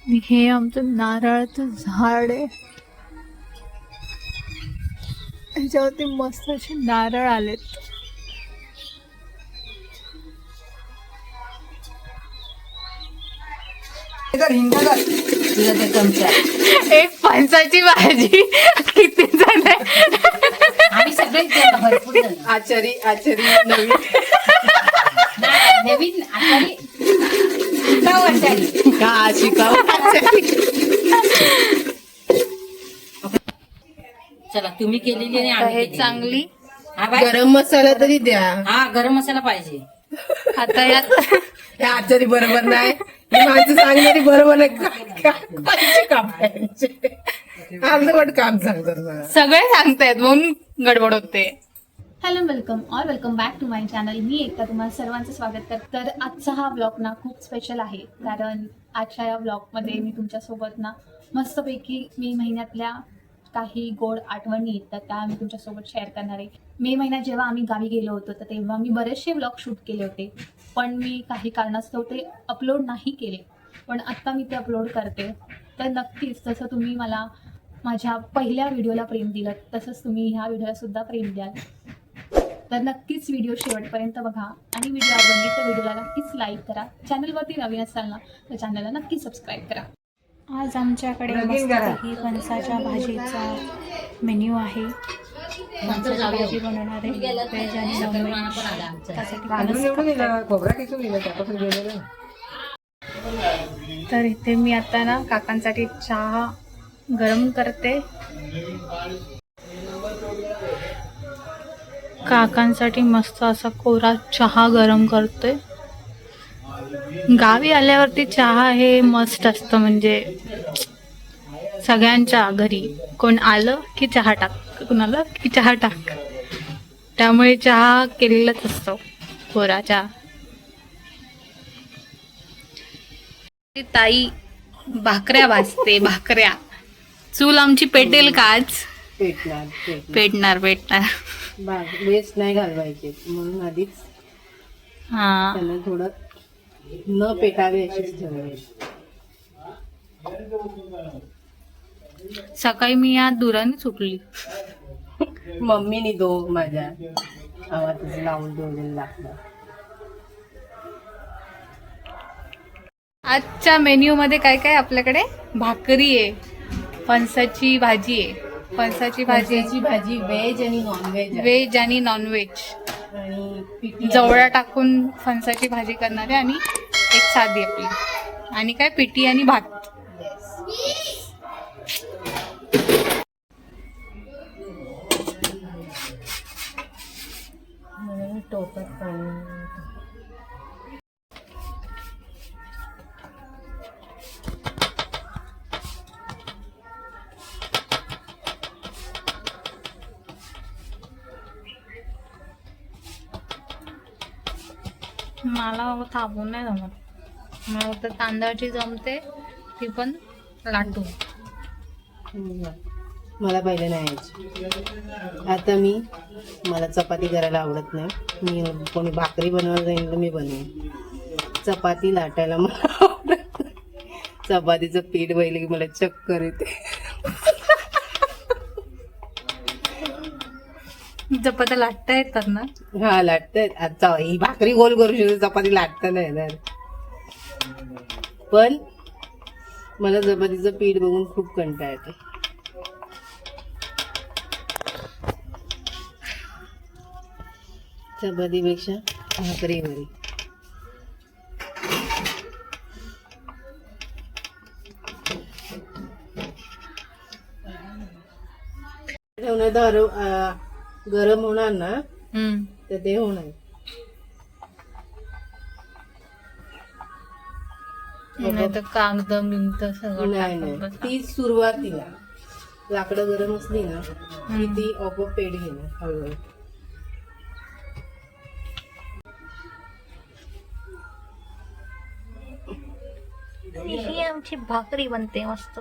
हे आमचं नारळाचं झाड आहे. ह्याच्यावरती मस्त असे नारळ आलेत. एक फणसाची भाजी किती जण आम्ही सगळे भरपूर जण. आचारी नवीन नवीन आचारी शिकाऊ आचारी. का शिकाव चला तुम्ही केलेली आणि आम्ही हे केलेली. चांगली. हा बाय. गरम मसाला तरी द्या. हा गरम मसाला पाहिजे. आता यात हे आचारी बरोबर नाही, ही माणसं सांगणारी बरोबर नाही. काय काम अर्धवट काम सांगतात मला. सगळे सांगतायत म्हणून गडबड होते. Hello welcome back to my channel. मी एकता तुम्हाला सर्वांचं स्वागत करते. तर आजचा हा ब्लॉग ना खूप स्पेशल आहे, कारण आजच्या या ब्लॉगमध्ये मी तुमच्यासोबत ना मस्तपैकी मे महिन्यातल्या काही गोड आठवणी आहेत, तर त्या मी तुमच्यासोबत शेअर करणार आहे. मे महिन्यात जेव्हा आम्ही गावी गेलो होतो तर तेव्हा मी बरेचसे ब्लॉग शूट केले होते, पण मी काही कारणास्तव ते अपलोड नाही केले. पण आत्ता मी ते अपलोड करते. तर नक्कीच जसं तुम्ही मला माझ्या पहिल्या व्हिडिओला प्रेम दिलं, तसंच तुम्ही ह्या व्हिडिओला सुद्धा प्रेम द्याल. तर नक्कीच व्हिडिओ शेवटपर्यंत बघा आणि व्हिडिओ आवडली तर व्हिडिओला नक्कीच लाईक करा. चॅनलवरती नवीन असाल ना तर चॅनलला नक्कीच सबस्क्राईब करा. आज आमच्याकडे मस्तपैकी फणसाच्या भाजीचा मेन्यू आहे. फणसाची भाजी बनवणार आहे, व्हेज आणि नॉनव्हेज. पण आला आमचं. त्यासाठी खोबरा किसून गेलं त्यापासून गेलेलं. तर इथे मी आता ना काकांसाठी चहा गरम करते. काकांसाठी मस्त असा कोरा चहा गरम करते. गावी आल्यावरती चहा हे मस्ट असतं, म्हणजे सगळ्यांच्या घरी कोण आलं की चहा टाक, कोण आलं की चहा टाक. त्यामुळे चहा केलेलाच असतो, कोरा चहा. ताई भाकऱ्या भाजते, भाकऱ्या. चूल आमची पेटेल का आज? पेटणार वेस्ट नाही घालवायचे म्हणून आधीच हा. त्यांना थोडं न पेटावे अशीच ठेवायची. सकाळी मी या दुराने सुटली. मम्मीनी माझ्या आवाज लावून ठेवलेलं लागलं. आजच्या मेन्यू मध्ये काय काय आपल्याकडे? भाकरी आहे, फणसाची भाजी आहे. फणसाची भाजी भाजी व्हेज आणि नॉनव्हेज व्हेज आणि नॉनव्हेज. आणि पिठी जवळा टाकून फणसाची भाजी करणारे आणि एक साधी आपली, आणि काय पिठी आणि भात. टोपात पाणी. मला थांबून नाही जमत. मला तर तांदळाची जमते, ती पण लाटून. मला पहिले नाही यायची. आता मला चपाती करायला आवडत नाही. मी कोणी भाकरी बनवायला जाईल तर मी बनवेन. चपाती लाटायला मला आवडत नाही. चपातीचं पीठ पाहिलं की मला चक्कर येते. चपात्या लाटता येतात ना? हा लाटतात. आता ही भाकरी गोल करू शकते, चपाती लाटता नाही येणार. पण मला चपातीचं पीठ बघून खूप कंटाळा येतो. चपातीपेक्षा भाकरी बरी. ठेवण्यात गरम होणार ना तर ते होणार. नाही तर कागद बिंगद सगळं नाही टाकून नाही, बसा. ती सुरुवातीला लाकडं गरम असली ना की ती आपोआप पेट घेणार हळूहळू. ही आमची भाकरी बनते मस्त.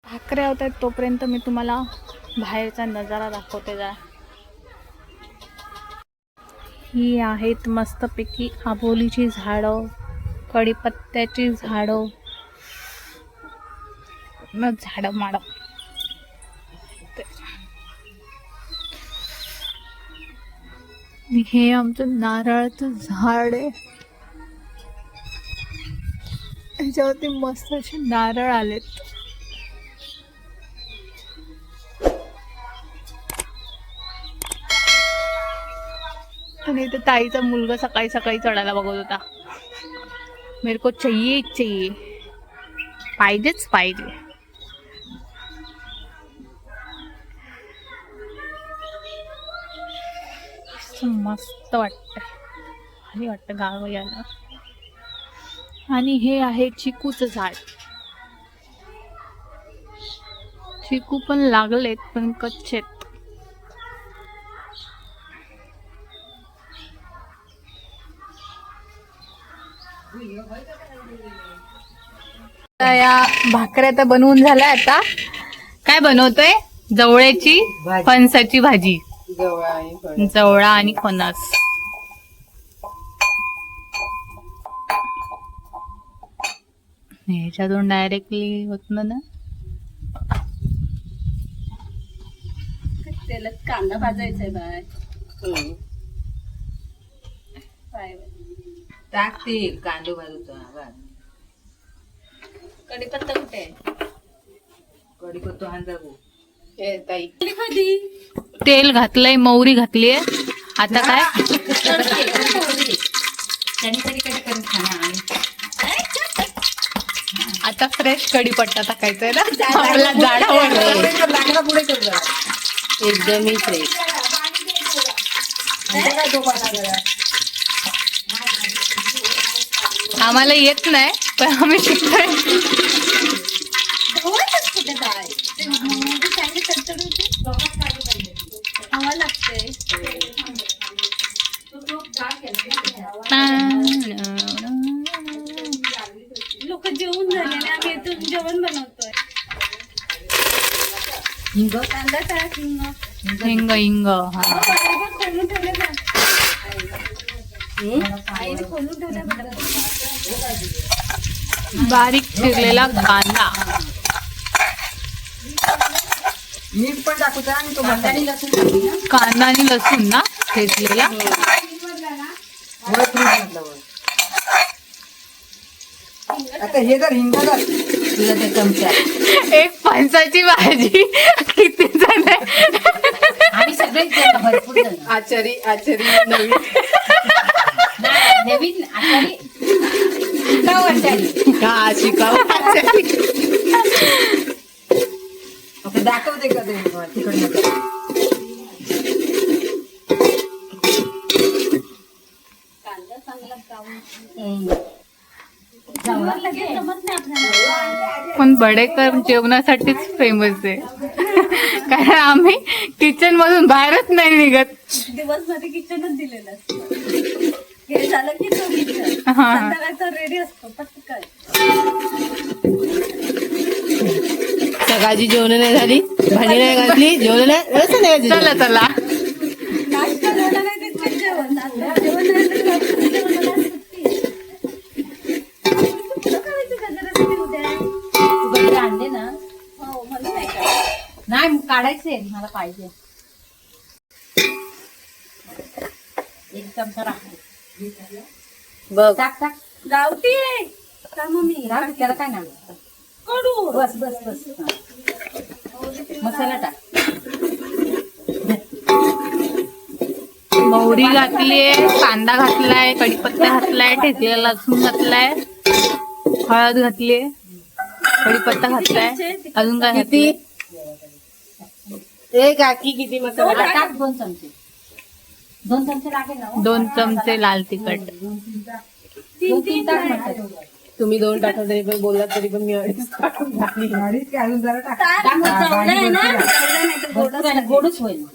भाकऱ्या होतात तोपर्यंत मी तुम्हाला बाहेरचा नजारा दाखवते जरा. ही आहेत मस्तपैकी आबोलीची झाडं, कढीपत्त्याची झाडं, मग झाडं माड. हे आमचं नारळाचं झाड आहे. ह्याच्यावरती मस्त असे नारळ आलेत. आणि इथे ताईचा मुलगा सकाळी सकाळी चढायला बघत होता. मेरे को चाहिए चाहिए, पाहिजेच पाहिजे. मस्त वाटत, भारी वाटतं गाव यायला. आणि हे आहे चिकूचं झाड. चिकू पण लागलेत पण कच्चेत. या भाकऱ्या तर बनवून झाल्या. आता काय बनवतोय? जवळ्याची फणसाची भाजी. जवळा आणि फणस. ह्याच्यातून डायरेक्टली होत ना. तेलात कांदा भाजायचा बाय. टाक तेल, कांदो भाजूचा. कढीपत्ता कुठे आहे? कढीपत्ता हांजा गो. ताई तेल घातलंय, मोहरी घातलीये. आता काय? आता फ्रेश कढीपत्ता टाकायचा आहे ना आपल्या झाडावर. पुढे कर जरा. एकदम फ्रेश. आम्हाला येत नाही पण आम्ही शिकतोय. लोक जेवून झालेले, आम्ही इथून जेवण बनवतोय. कांदा टाक, हिंग हिंग. हा खोलून ठेवले ना, आईने खोलून ठेवले. बारीक चिरलेला कांदा. मीठ पण टाकूचा आणि तो कांदा लसूण. कांदा आणि लसूण ना ठेचलेला. आता हे जर हिंग तुला ते चमचा. एक फणसाची भाजी किती जण आहे? आम्ही सगळेच भरपूर जण. आचारी नवीन नवीन आचारी शिकाऊ आचारी. का शिकाव आचारी. दाखवते का ते तिकडनं. कांदा चांगला लगेच जमत नाही आपल्याला. पण बडेकर जेवणासाठीच फेमस आहे. कारण आम्ही किचन मधून बाहेरच नाही निघत. दिवसभर किचनच दिलेलं असतं. हे झालं की तो किचन हा. संध्याकाळचा रेडी असतो पटकन. सकाळची जेवण नाही झाली, भाजी नाही घातली, जेवण नाही असं नाही. चला चला. नाश्ता झाला नाही तितकंच जेवण. आता जेवण नाही तर रात्री जेवणाला सुट्टी. तुला करायचं का जरा सुट्टी उद्या? तू गजरे आणले ना? हो, मला नाही का. नाही काढायचे मला पाहिजे. एक चमचा टाकते. बघ टाक टाक. गावठी आहे का मम्मी? राहू दे, त्याला काय नाही. कडू. बस बस बस. मसाला टाक. मोहरी घातलीये, कांदा घातलाय, कढीपत्ता घातलाय, ठेचलेला लसूण घातलाय, हळद घातलीये, कढीपत्ता घातलाय. अजून काय किती? घातलंय? ए काकी किती मसाला? टाक 2 चमचे. 2 चमचे लागेल ना? 2 चमचे लाल तिखट. 2-3 टाक म्हणतात. तुम्ही 2 टाकलं तरी पण बोललात तरी पण मी 2.5 टाकून टाकली. गोडच होईल.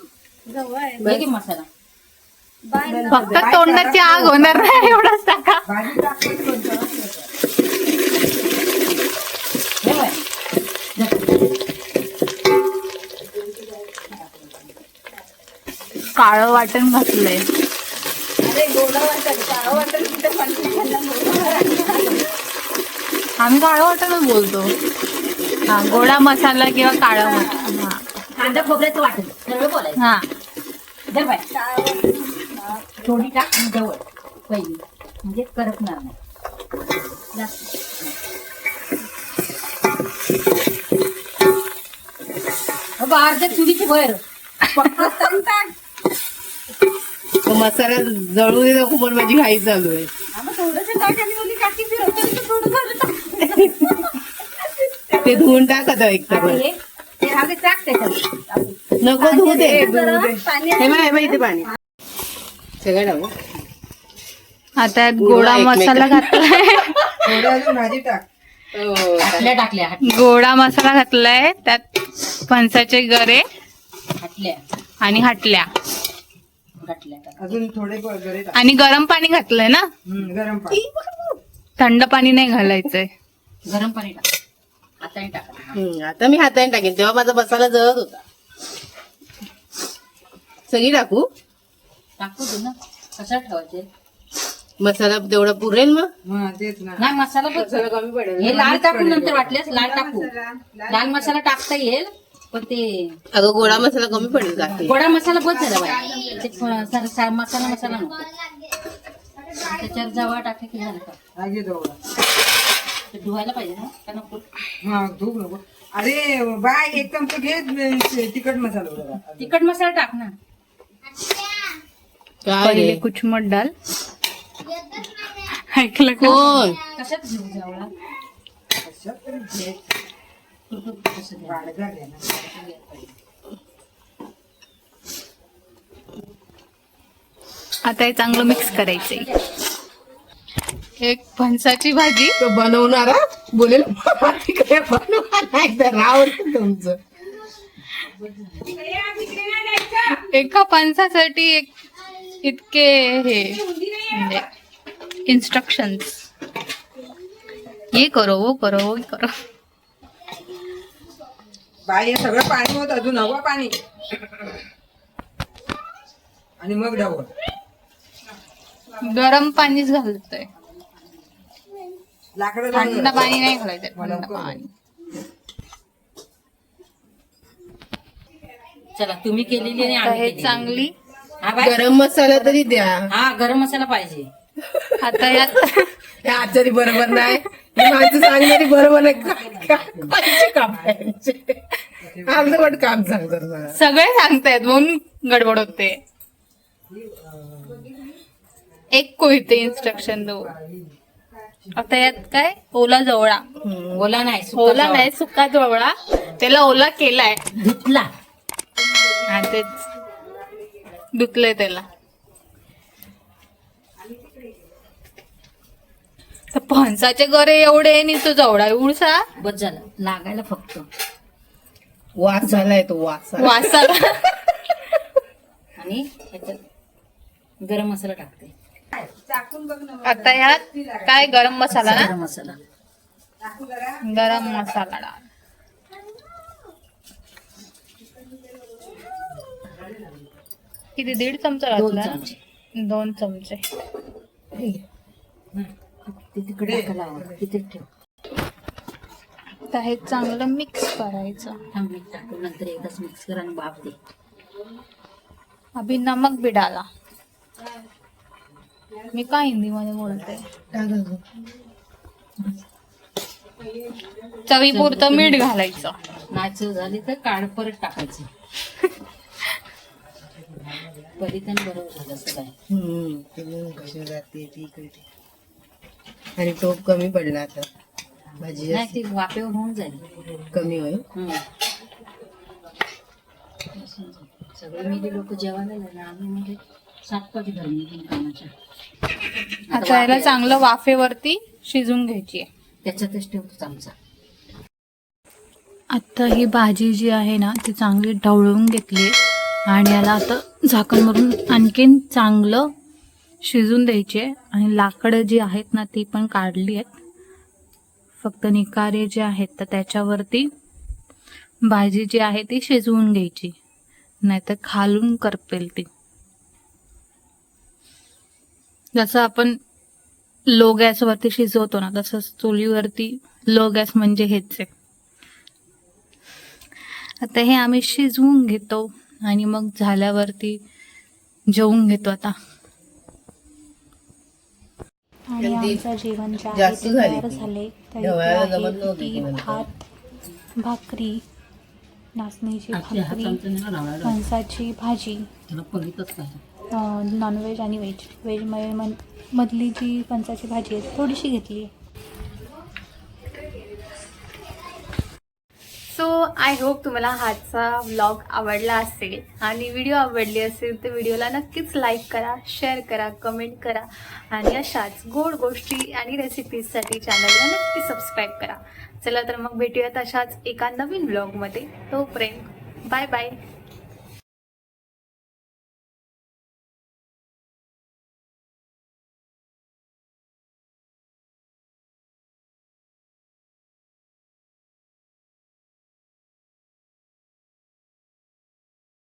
जवळ हे घे मसाला. फक्त तोंडाची आग होणार नाही एवढंच टाका. हे बघ. काळं वाटण घातलंय. अरे गोडा वाटण काळं वाटण तिथे पंचखाला आम्ही काळं वाटणच बोलतो. हा, गोडा मसाला किंवा काळा मसाला. हा कांदा खोबऱ्याचं वाटण सगळं बोलायचं. हा धर बाय थोडी टाक आणि जवळ पहिली म्हणजे करपणार नाही. जास्त. अगं, अर्ध्या चुलीची वर तो मसाला जळू दे नको पण माझी घाई चालू आहे. ते धुवून टाक आता एक तर टाक त्याच्यात. नको धुवू दे. पाणी हे माय इथे पाणी सगळं टाकू. आता यात गोडा मसाला घातलाय. थोडं अजून भाजी टाक. टाकल्या गोडा मसाला घातलाय. त्यात फणसाचे गरे हाटल्या आणि हाटल्या घातल्या. अजून थोडे गरे टाक. आणि गरम पाणी घातलंय ना. गरम पाणी. थंड पाणी नाही घालायचंय. गरम पाणी टाक. हाताने टाका. आता मी हाताने टाकेन तेव्हा माझा मसाला जळत होता. सगळी टाकू. टाकू दे ना. कशा ठेवायचे मसाला तेवढा पुरेल मग. हा तेच ना. नाही मसाला बघ. कमी पडेल. हे लाल टाकू नंतर वाटल्यास लाल टाकू. लाल मसाला टाकता येईल पण ते अगं गोडा मसाला कमी पडेल का. गोडा मसाला बस झाला बाय. ते मसाला नको. त्याच्यावर जवळ टाकले की झालं का. भाजी जवळ. ते धुवायला पाहिजे ना का नको. हा धूप नको. अरे बाय एक चमचा घे तिखट मसाला जरा. तिखट मसाला टाक ना. काय पहिले रे? कुचमट डाल. ऐकलं का. कोण कशात घेऊ जावळा. कशात तरी घे. कसं घ्या. वाडगा घे ना. आता हे चांगलं मिक्स करायचंय. एक फणसाची भाजी. तो बनवणारा बोलेल तिकडे बनवा नाही तर रावण तुमचं. एका फणसासाठी इतके हे म्हणजे इन्स्ट्रक्शन्स. ये करो वो करो वो करो. बाय हे सगळं पाणी होत अजून हवं पाणी. आणि मग ढवळ. गरम पाणीच घालतोय. लाकडं थंड पाणी नाही घालायचं. थंड पाणी. चला तुम्ही केलेली आणि आता आम्ही हे केलेली. चांगली. हा बाय. गरम मसाला तरी द्या. हा गरम मसाला पाहिजे. आता यात हे आचारी बरोबर नाही. ही माणसं सांगणारी बरोबर नाही. पैसे कापायचे अर्धवट काम सांगतात मला. सगळे सांगतायत म्हणून गडबड होते. एक कोयते इन्स्ट्रक्शन दो. आता यात काय ओला जवळा. ओला नाही सुका ओला जवळ. नाही सुका जवळा. त्याला ओला केलाय. धुतला. हा तेच धुतलंय त्याला. तर फणसाचे गरे एवढे आणि तो जवळा एवढसा. बस झालं लागायला फक्त. वास झालाय तो वास. वासाला. आणि ह्याच्यात गरम मसाला टाकते. आता ह्यात काय गरम मसाला ना. गरम मसाला गरम मसाला डाळ. किती 1.5 चमचा 2 घातला. चमचे. 2 चमचे. ते तिकडे टाकायला हवं. तिथे ठेव. आता हे चांगलं मिक्स करायचं. थांब मीठ टाकू नंतर एकदाच मिक्स कर आणि वाफ दे. अभी नमक भी डाला. मी काय हिंदी मध्ये बोलते. चवीपुरतं मीठ घालायचं. नाचव झाली तर काढ परत टाकायचं. परिधान बरोबर झालं सगळं. कशी जाते ती इकडे. आणि टोप कमी पडला आता. भाजी नाही ती वाफेवर होऊन जाईल. कमी होईल. सगळे मेले लोक जेवायला लागले. आम्ही म्हणजे 7 पटी धरली कामाच्या. आता याला चांगलं वाफेवरती शिजून घ्यायची आहे. त्याच्यातच ठेवतो चमचा. आता ही भाजी जी आहे ना ती चांगली ढवळून घेतली आणि याला आता झाकण मारून आणखीन चांगलं शिजून द्यायचे. आणि लाकडं जी आहेत ना ती पण काढली आहेत. फक्त निकारे जे आहेत तर त्याच्यावरती भाजी जी आहे ती शिजवून घ्यायची. नाहीतर खालून करपेल ती. जसं आपण लो गॅसवरती शिजवतो ना, तसंच चुलीवरती लो गॅस म्हणजे हेच आहे. आता हे आम्ही शिजवून घेतो आणि मग झाल्यावरती जेवून घेतो आता. आणि जल्दी. आमचं जेवण जे आहे जास्त ते झाली तयार ती. झाले. तर जेवायला इथे जमत आहे नव्हती ती ती नंतर. भात, भाकरी, नाचणीची आजची हात भाकरी, आमचं नाही ना लावायला. फणसाची भाजी, त्याला बघितच पाहिजे. नॉनव्हेज आणि व्हेज. व्हेजमध्ये मधली जी फणसाची भाजी आहे थोडीशी घेतली आहे. सो आय होप तुम्हाला हाचा व्लॉग आवडला असेल आणि व्हिडिओ आवडली असेल तर व्हिडिओला नक्कीच लाईक करा, शेअर करा, कमेंट करा आणि अशाच गोड गोष्टी आणि रेसिपीजसाठी चॅनलला नक्की सबस्क्राईब करा. चला तर मग भेटूयात अशाच एका नवीन व्लॉगमध्ये. तोपर्यंत बाय बाय.